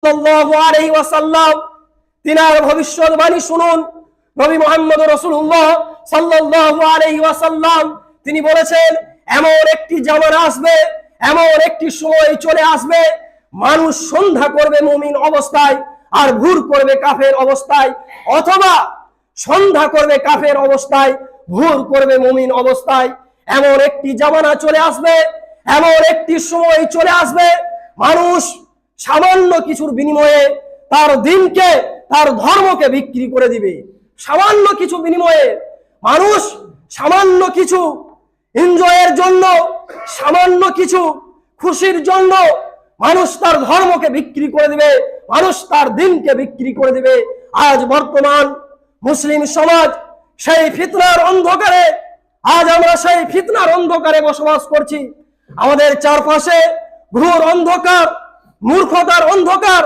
সাল্লাল্লাহু আলাইহি ওয়াসাল্লাম তিনার ভবিষ্যৎবাণী শুনুন। নবী মুহাম্মদ রাসূলুল্লাহ সাল্লাল্লাহু আলাইহি ওয়াসাল্লাম তিনি বলেছেন, এমন একটি জামানা আসবে, এমন একটি সময় চলে আসবে, মানুষ সন্ধ্যা করবে মুমিন অবস্থায় আর ভোর করবে কাফের অবস্থায়, অথবা সন্ধ্যা করবে কাফের অবস্থায়, ভোর করবে মুমিন অবস্থায়। এমন একটি জামানা চলে আসবে, এমন একটি সময় চলে আসবে, মানুষ সামান্য কিছুর বিনিময়ে তার দিনকে, তার ধর্মকে বিক্রি করে দিবে। সামান্য কিছু বিনিময়ে মানুষ সামান্য কিছু এনজয়ের জন্য, সামান্য কিছু খুশির জন্য মানুষ তার ধর্মকে বিক্রি করে দিবে, মানুষ তার দিনকে বিক্রি করে দিবে। আজ বর্তমান মুসলিম সমাজ সেই ফিতনার অন্ধকারে, আজ আমরা সেই ফিতনার অন্ধকারে বসবাস করছি। আমাদের চারপাশে ঘোর অন্ধকার, মূর্খতার অন্ধকার।